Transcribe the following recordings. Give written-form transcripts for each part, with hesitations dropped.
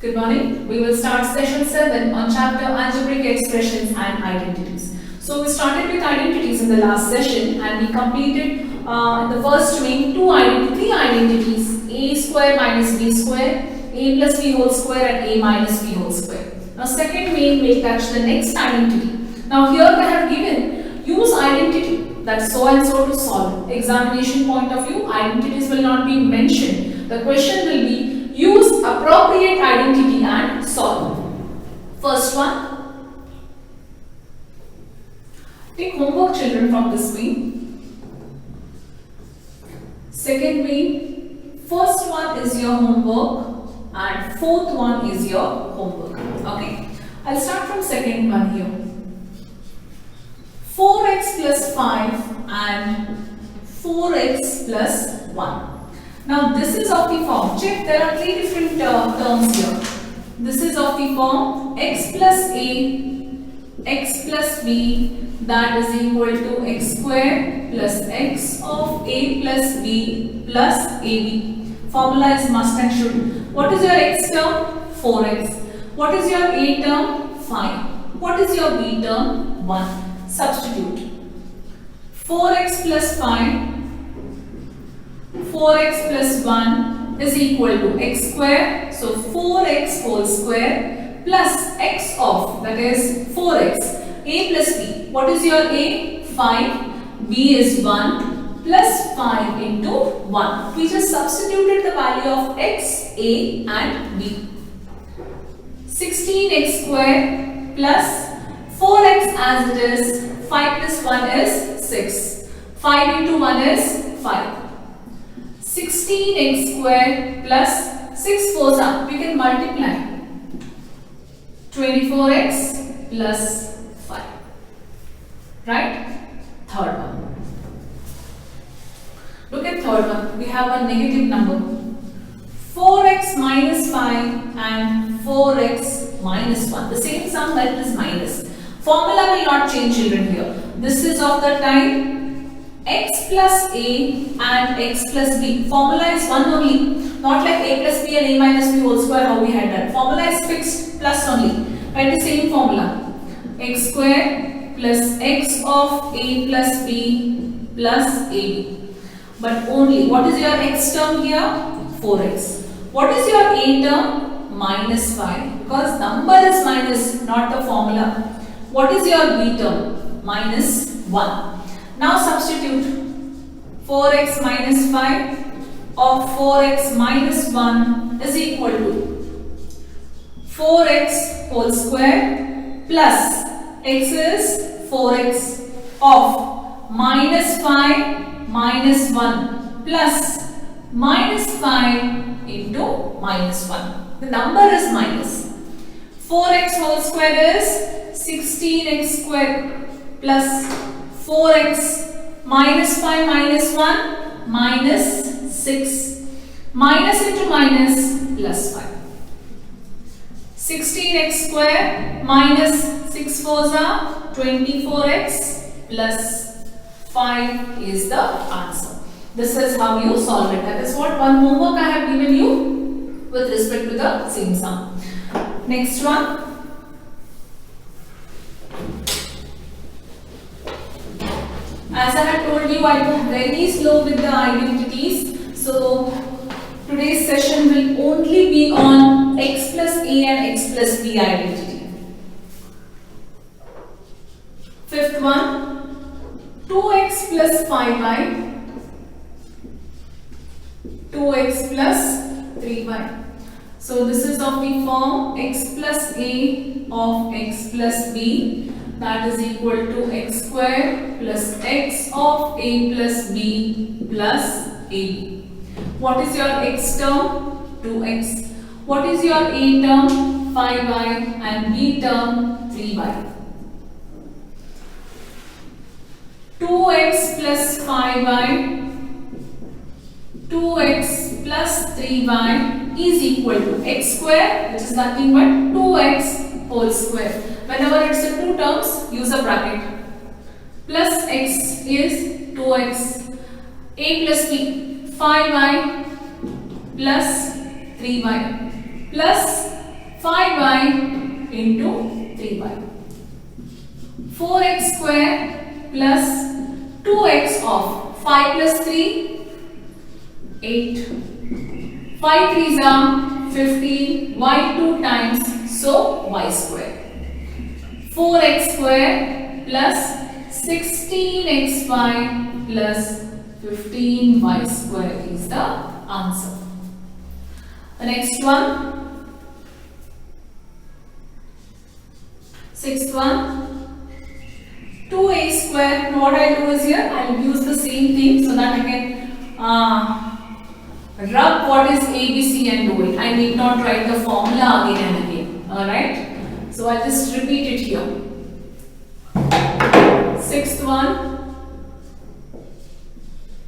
Good morning. We will start session 7 on chapter Algebraic Expressions and Identities. So we started with identities in the last session and we completed in the first domain three identities, a square minus b square, a plus b whole square and a minus b whole square. Now second main will touch the next identity. Now here they have given use identity, that's so and so to solve. Examination point of view, identities will not be mentioned. The question will be use appropriate identity and solve. First one, take homework children from this main. Second main, first one is your homework and fourth one is your homework. Okay, I'll start from second one here. 4x plus 5 and 4x plus 1. Now this is of the form, check, there are three different terms here. This is of the form x plus a, x plus b, that is equal to x square plus x of a plus b plus ab. Formula is must and should. What is your x term? 4x. What is your a term? 5. What is your b term? 1. Substitute. 4x plus 5, 4x plus 1 is equal to x square. So 4x whole square plus x of, that is 4x, a plus b. What is your a? 5. B is 1 plus 5 into 1. We just substituted the value of x, a and b. 16x square plus 4x as it is. 5 plus 1 is 6. 5 into 1 is 5. 16x square plus 6 4s are, we can multiply. 24x plus 5. Right? Third one. Look at third one. We have a negative number. 4x minus 5 and 4x minus 1. The same sum that is minus. Formula will not change children here. This is of the type x plus a and x plus b. Formula is one only. Not like a plus b and a minus b whole square how we had done. Formula is fixed plus only. Write the same formula. X square plus x of a plus b plus ab. But only, what is your x term here? 4x. What is your a term? Minus 5. Because number is minus, not the formula. What is your b term? Minus 1. Now substitute 4x minus 5 of 4x minus 1 is equal to 4x whole square plus x is 4x of minus 5 minus 1 plus minus 5 into minus 1. The number is minus. 4x whole square is 16x square plus 4x minus 5 minus 1 minus 6. Minus into minus plus 5. 16x square minus 6 4s are 24x plus 5 is the answer. This is how you solve it. That is what one homework I have given you with respect to the same sum. Next one. As I had told you, I was very slow with the identities. So today's session will only be on x plus a and x plus b identity. Fifth one, 2x plus 5y, 2x plus 3y. So this is of the form x plus a of x plus b. That is equal to x square plus x of a plus b plus ab. What is your x term? 2x. What is your a term? 5y and b term 3y. 2x plus 5y, 2x plus 3y is equal to x square, which is nothing but 2x whole square. Whenever it's in two terms, use a bracket. Plus x is 2x. A plus b, 5y plus 3y plus 5y into 3y. 4x square plus 2x of 5 plus 3, 8. 5 3s are 15, y 2 times, so y square. 4x square plus 16xy plus 15y square is the answer. The next one, sixth one, 2a square. Now what I do is here, I will use the same thing so that I can rub what is A, B, C and do it. I need not write the formula again and again. Alright. So I'll just repeat it here. Sixth one,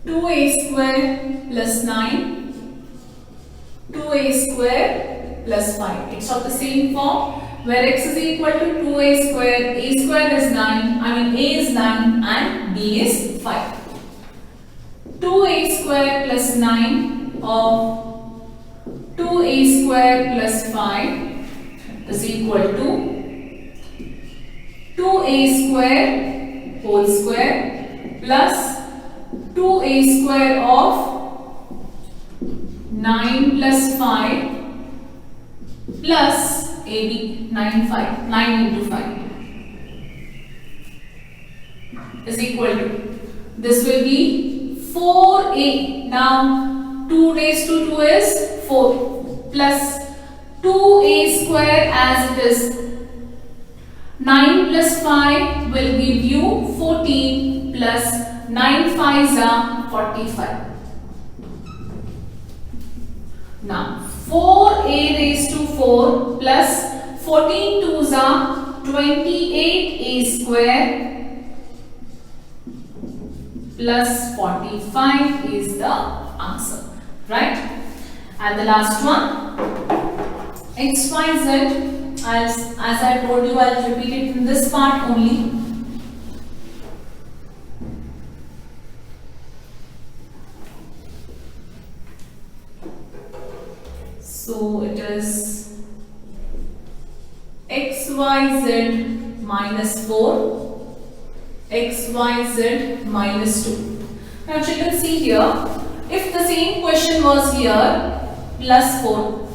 2a square plus 9, 2a square plus 5. It's of the same form where x is equal to 2a square is 9, a is 9 and b is 5. 2a square plus 9 of 2a square plus 5 is equal to 2a square whole square plus 2a square of 9 plus 5 plus AB 9 into 5 is equal to, this will be 4a. Now 2 raised to 2 is 4 plus 2a square as it is. 9 plus 5 will give you 14 plus 9 5s are 45. Now 4a raised to 4 plus 14 2s are 28a square plus 45 is the answer, right? And the last one, xyz, as I told you, I will repeat it in this part only. So it is xyz minus 4, xyz minus 2. Now children, see here, if the same question was here plus 4,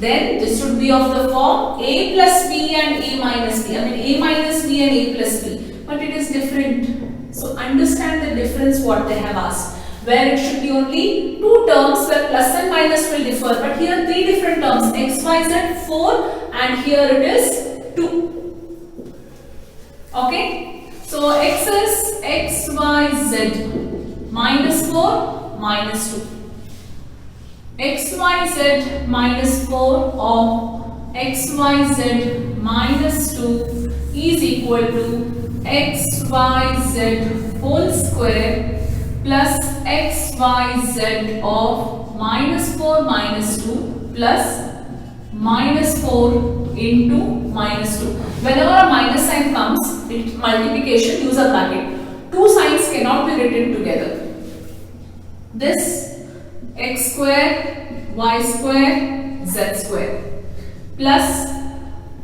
then this would be of the form a plus b and a minus b. A minus b and a plus b. But it is different. So understand the difference what they have asked. Where it should be only two terms where plus and minus will differ. But here three different terms, xyz 4 and here it is 2. Okay. So x is xyz minus 4 minus 2. xyz minus 4 of xyz minus 2 is equal to xyz whole square plus xyz of minus 4 minus 2 plus minus 4 into minus 2. Whenever a minus sign comes, it multiplication, use a bracket. Two signs cannot be written together. This x square, y square, z square plus,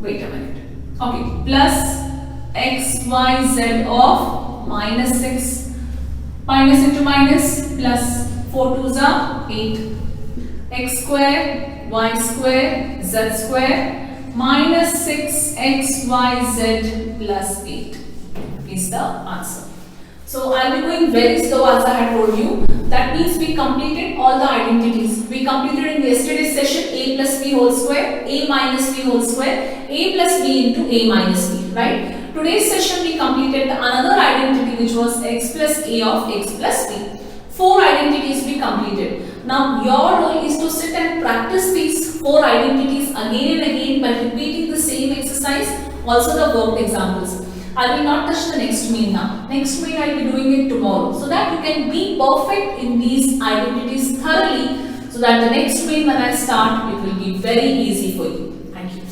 wait a minute, okay, plus xyz of minus 6, minus into minus, plus 4 2s are 8, x square, y square, z square, minus 6xyz plus 8 is the answer. So I will be going very slow as I had told you. That means we completed all the identities. We completed in yesterday's session a plus b whole square, a minus b whole square, a plus b into a minus b, right? Today's session we completed another identity which was x plus a of x plus b. 4 identities we completed. Now your role is to sit and practice these 4 identities again and again by repeating the same exercise, also the worked examples. I will not touch the next main now. Next main I will be doing it tomorrow, so that you can be perfect in these identities thoroughly, so that the next main when I start, it will be very easy for you. Thank you.